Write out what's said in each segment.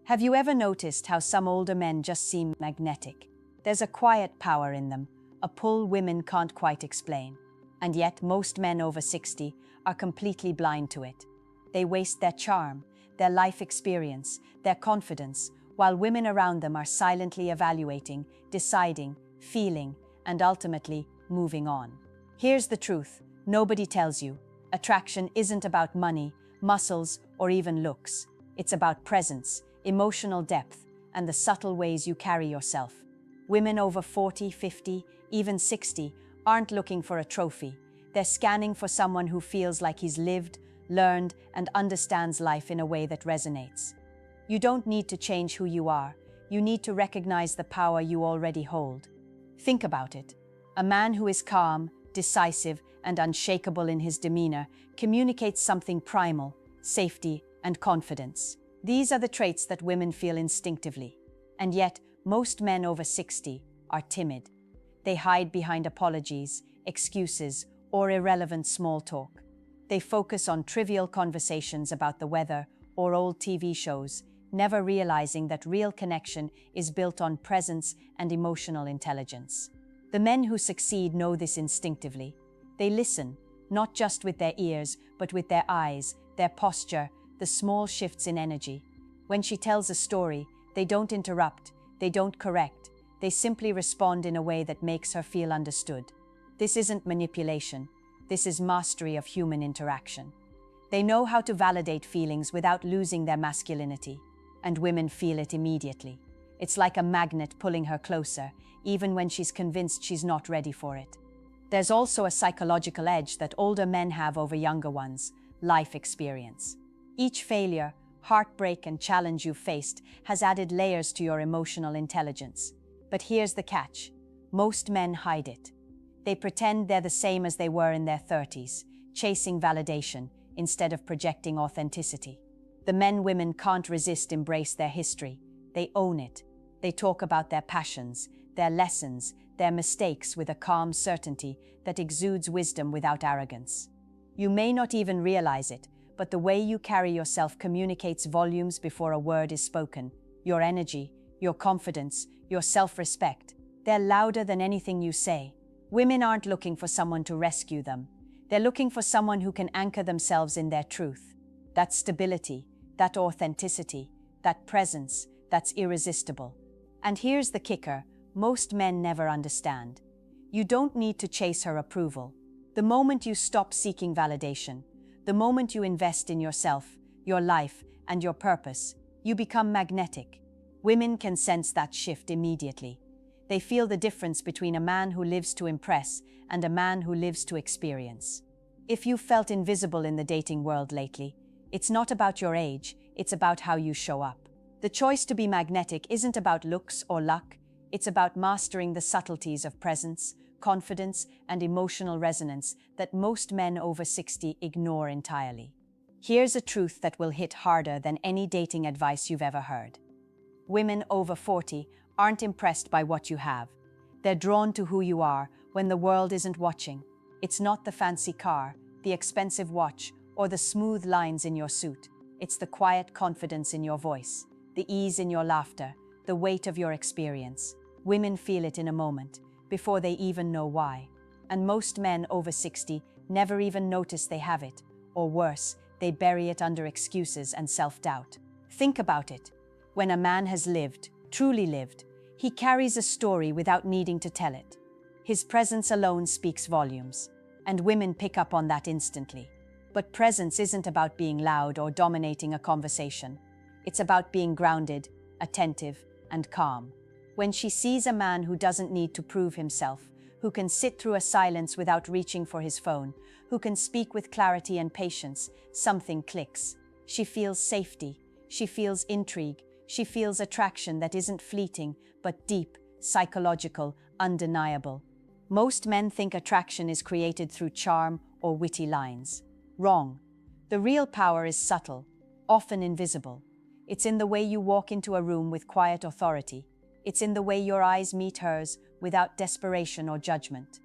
Have you ever noticed how some older men just seem magnetic? There's a quiet power in them, a pull women can't quite explain. And yet most men over 60 are completely blind to it. They waste their charm, their life experience, their confidence, while women around them are silently evaluating, deciding, feeling, and ultimately moving on. Here's the truth: nobody tells you. Attraction isn't about money, muscles, or even looks. It's about presence, emotional depth, and the subtle ways you carry yourself. Women over 40, 50, even 60 aren't looking for a trophy. They're scanning for someone who feels like he's lived, learned, and understands life in a way that resonates. You don't need to change who you are. You need to recognize the power you already hold. Think about it. A man who is calm, decisive, and unshakable in his demeanor communicates something primal: safety and confidence. These are the traits that women feel instinctively. And yet, most men over 60 are timid. They hide behind apologies, excuses, or irrelevant small talk. They focus on trivial conversations about the weather or old TV shows, never realizing that real connection is built on presence and emotional intelligence. The men who succeed know this instinctively. They listen, not just with their ears, but with their eyes, their posture, the small shifts in energy. When she tells a story, they don't interrupt, they don't correct, they simply respond in a way that makes her feel understood. This isn't manipulation. This is mastery of human interaction. They know how to validate feelings without losing their masculinity, and women feel it immediately. It's like a magnet pulling her closer, even when she's convinced she's not ready for it. There's also a psychological edge that older men have over younger ones: life experience. Each failure, heartbreak, and challenge you've faced has added layers to your emotional intelligence. But here's the catch: most men hide it. They pretend they're the same as they were in their 30s, chasing validation instead of projecting authenticity. The men women can't resist embrace their history. They own it. They talk about their passions, their lessons, their mistakes with a calm certainty that exudes wisdom without arrogance. You may not even realize it, but the way you carry yourself communicates volumes before a word is spoken. Your energy, your confidence, your self-respect, they're louder than anything you say. Women aren't looking for someone to rescue them. They're looking for someone who can anchor themselves in their truth. That stability, that authenticity, that presence, that's irresistible. And here's the kicker: most men never understand. You don't need to chase her approval. The moment you stop seeking validation, the moment you invest in yourself, your life, and your purpose, you become magnetic. Women can sense that shift immediately. They feel the difference between a man who lives to impress and a man who lives to experience. If you've felt invisible in the dating world lately, it's not about your age, it's about how you show up. The choice to be magnetic isn't about looks or luck, it's about mastering the subtleties of presence, confidence, and emotional resonance that most men over 60 ignore entirely. Here's a truth that will hit harder than any dating advice you've ever heard. Women over 40 aren't impressed by what you have. They're drawn to who you are when the world isn't watching. It's not the fancy car, the expensive watch, or the smooth lines in your suit. It's the quiet confidence in your voice, the ease in your laughter, the weight of your experience. Women feel it in a moment, before they even know why. And most men over 60 never even notice they have it, or worse, they bury it under excuses and self-doubt. Think about it. When a man has lived, truly lived, he carries a story without needing to tell it. His presence alone speaks volumes, and women pick up on that instantly. But presence isn't about being loud or dominating a conversation. It's about being grounded, attentive, and calm. When she sees a man who doesn't need to prove himself, who can sit through a silence without reaching for his phone, who can speak with clarity and patience, something clicks. She feels safety, she feels intrigue, she feels attraction that isn't fleeting, but deep, psychological, undeniable. Most men think attraction is created through charm or witty lines. Wrong. The real power is subtle, often invisible. It's in the way you walk into a room with quiet authority. It's in the way your eyes meet hers without desperation or judgment.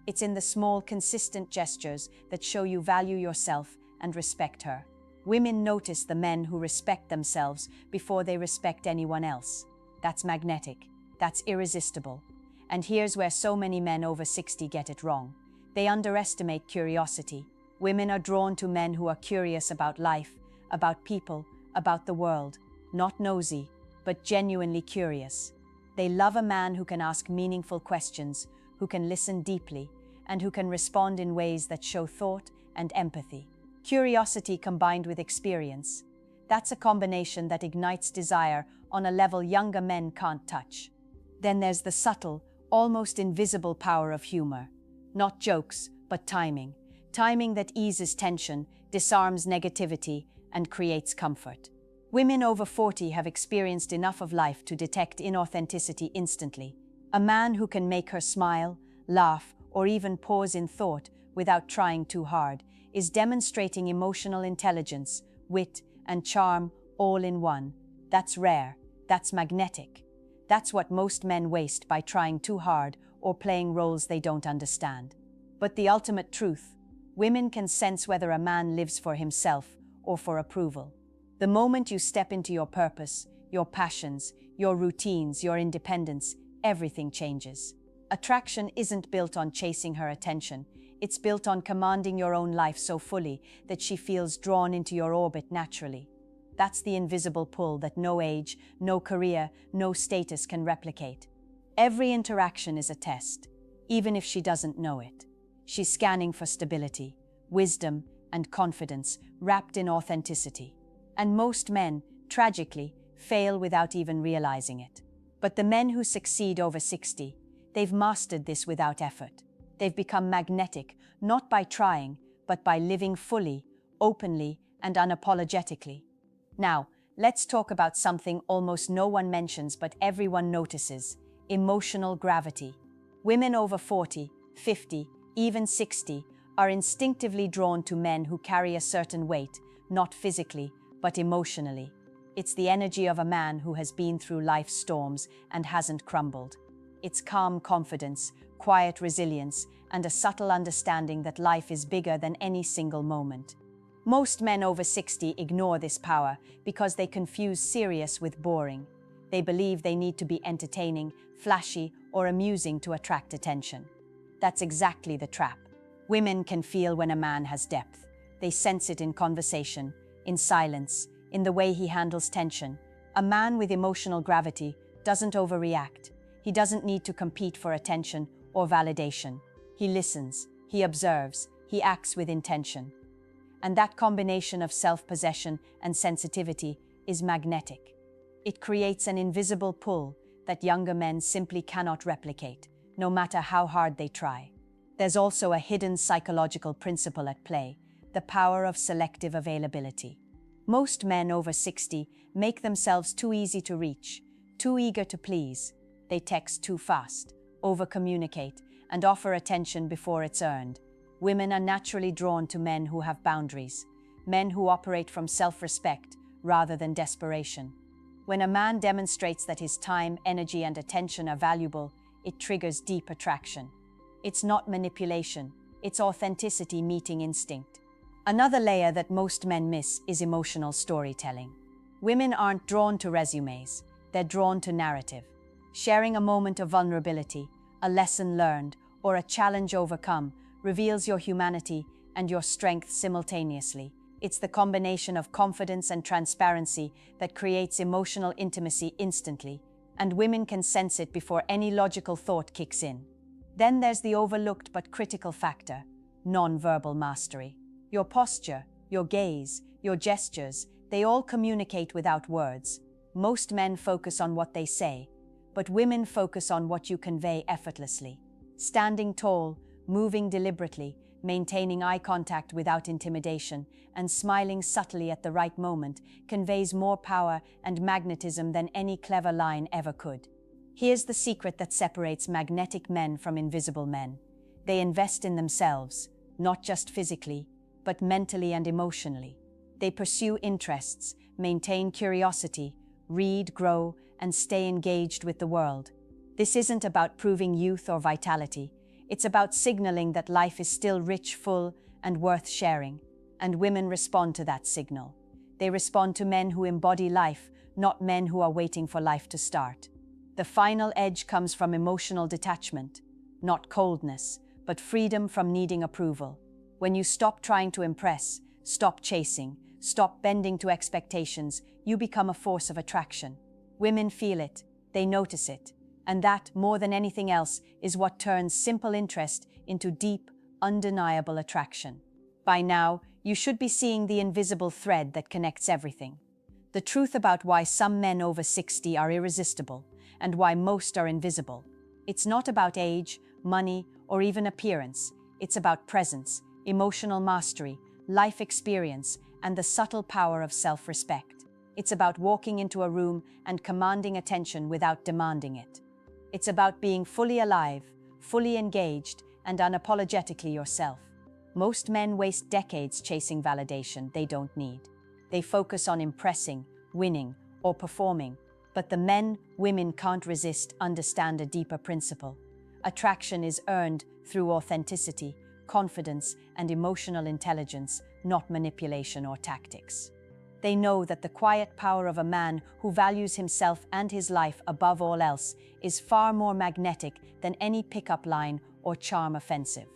It's in the small, consistent gestures that show you value yourself and respect her. Women notice the men who respect themselves before they respect anyone else. That's magnetic. That's irresistible. And here's where so many men over 60 get it wrong. They underestimate curiosity. Women are drawn to men who are curious about life, about people, about the world. Not nosy, but genuinely curious. They love a man who can ask meaningful questions, who can listen deeply, and who can respond in ways that show thought and empathy. Curiosity combined with experience. That's a combination that ignites desire on a level younger men can't touch. Then there's the subtle, almost invisible power of humor. Not jokes, but timing. Timing that eases tension, disarms negativity, and creates comfort. Women over 40 have experienced enough of life to detect inauthenticity instantly. A man who can make her smile, laugh, or even pause in thought without trying too hard is demonstrating emotional intelligence, wit, and charm all in one. That's rare. That's magnetic. That's what most men waste by trying too hard or playing roles they don't understand. But the ultimate truth, women can sense whether a man lives for himself or for approval. The moment you step into your purpose, your passions, your routines, your independence, everything changes. Attraction isn't built on chasing her attention. It's built on commanding your own life so fully that she feels drawn into your orbit naturally. That's the invisible pull that no age, no career, no status can replicate. Every interaction is a test, even if she doesn't know it. She's scanning for stability, wisdom, and confidence wrapped in authenticity. And most men, tragically, fail without even realizing it. But the men who succeed over 60, they've mastered this without effort. They've become magnetic, not by trying, but by living fully, openly, and unapologetically. Now, let's talk about something almost no one mentions but everyone notices: emotional gravity. Women over 40, 50, even 60 are instinctively drawn to men who carry a certain weight, not physically, but emotionally. It's the energy of a man who has been through life's storms and hasn't crumbled. It's calm confidence, quiet resilience, and a subtle understanding that life is bigger than any single moment. Most men over 60 ignore this power because they confuse serious with boring. They believe they need to be entertaining, flashy, or amusing to attract attention. That's exactly the trap. Women can feel when a man has depth. They sense it in conversation, in silence, in the way he handles tension. A man with emotional gravity doesn't overreact. He doesn't need to compete for attention or validation. He listens, he observes, he acts with intention. And that combination of self-possession and sensitivity is magnetic. It creates an invisible pull that younger men simply cannot replicate, no matter how hard they try. There's also a hidden psychological principle at play: the power of selective availability. Most men over 60 make themselves too easy to reach, too eager to please. They text too fast, over-communicate, and offer attention before it's earned. Women are naturally drawn to men who have boundaries, men who operate from self-respect rather than desperation. When a man demonstrates that his time, energy, and attention are valuable, it triggers deep attraction. It's not manipulation, it's authenticity meeting instinct. Another layer that most men miss is emotional storytelling. Women aren't drawn to resumes, they're drawn to narrative. Sharing a moment of vulnerability, a lesson learned, or a challenge overcome reveals your humanity and your strength simultaneously. It's the combination of confidence and transparency that creates emotional intimacy instantly, and women can sense it before any logical thought kicks in. Then there's the overlooked but critical factor: non-verbal mastery. Your posture, your gaze, your gestures, they all communicate without words. Most men focus on what they say, but women focus on what you convey effortlessly. Standing tall, moving deliberately, maintaining eye contact without intimidation, and smiling subtly at the right moment conveys more power and magnetism than any clever line ever could. Here's the secret that separates magnetic men from invisible men. They invest in themselves, not just physically, but mentally and emotionally. They pursue interests, maintain curiosity, read, grow, and stay engaged with the world. This isn't about proving youth or vitality. It's about signaling that life is still rich, full, and worth sharing. And women respond to that signal. They respond to men who embody life, not men who are waiting for life to start. The final edge comes from emotional detachment, not coldness, but freedom from needing approval. When you stop trying to impress, stop chasing, stop bending to expectations, you become a force of attraction. Women feel it, they notice it, and that, more than anything else, is what turns simple interest into deep, undeniable attraction. By now, you should be seeing the invisible thread that connects everything. The truth about why some men over 60 are irresistible and why most are invisible. It's not about age, money, or even appearance. It's about presence, emotional mastery, life experience, and the subtle power of self-respect. It's about walking into a room and commanding attention without demanding it. It's about being fully alive, fully engaged, and unapologetically yourself. Most men waste decades chasing validation they don't need. They focus on impressing, winning, or performing. But the men women can't resist understand a deeper principle. Attraction is earned through authenticity, confidence, and emotional intelligence, not manipulation or tactics. They know that the quiet power of a man who values himself and his life above all else is far more magnetic than any pickup line or charm offensive.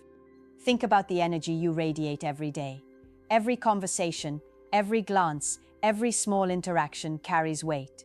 Think about the energy you radiate every day. Every conversation, every glance, every small interaction carries weight.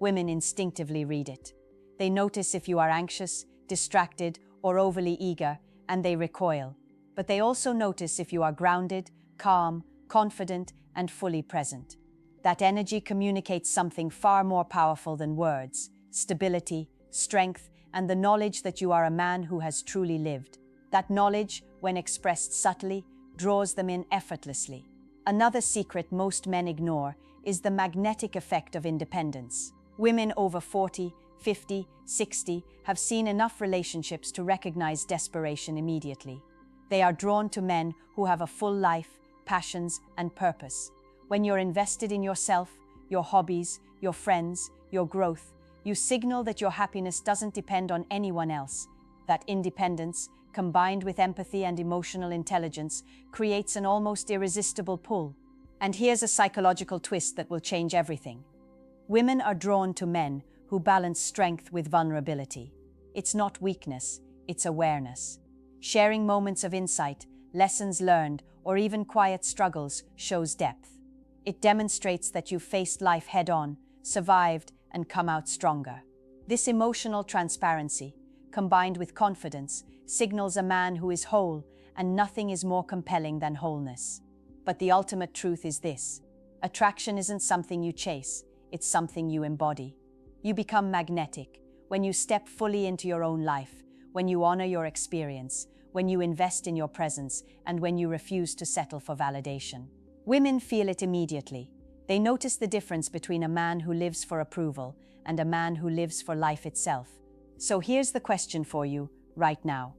Women instinctively read it. They notice if you are anxious, distracted, or overly eager, and they recoil. But they also notice if you are grounded, calm, confident, and fully present. That energy communicates something far more powerful than words: stability, strength, and the knowledge that you are a man who has truly lived. That knowledge, when expressed subtly, draws them in effortlessly. Another secret most men ignore is the magnetic effect of independence. Women over 40, 50, 60 have seen enough relationships to recognize desperation immediately. They are drawn to men who have a full life, passions, and purpose. When you're invested in yourself, your hobbies, your friends, your growth, you signal that your happiness doesn't depend on anyone else. That independence, combined with empathy and emotional intelligence, creates an almost irresistible pull. And here's a psychological twist that will change everything. Women are drawn to men who balance strength with vulnerability. It's not weakness, it's awareness. Sharing moments of insight, lessons learned, or even quiet struggles shows depth. It demonstrates that you've faced life head-on, survived, and come out stronger. This emotional transparency, combined with confidence, signals a man who is whole, and nothing is more compelling than wholeness. But the ultimate truth is this: attraction isn't something you chase, it's something you embody. You become magnetic when you step fully into your own life, when you honor your experience, when you invest in your presence, and when you refuse to settle for validation. Women feel it immediately. They notice the difference between a man who lives for approval and a man who lives for life itself. So here's the question for you right now.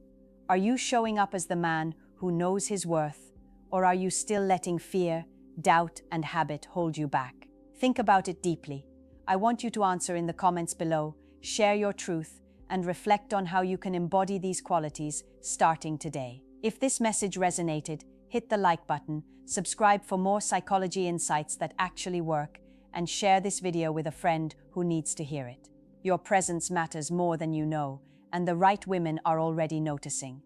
Are you showing up as the man who knows his worth, or are you still letting fear, doubt, and habit hold you back? Think about it deeply. I want you to answer in the comments below, share your truth, and reflect on how you can embody these qualities starting today. If this message resonated, hit the like button, subscribe for more psychology insights that actually work, and share this video with a friend who needs to hear it. Your presence matters more than you know, and the right women are already noticing.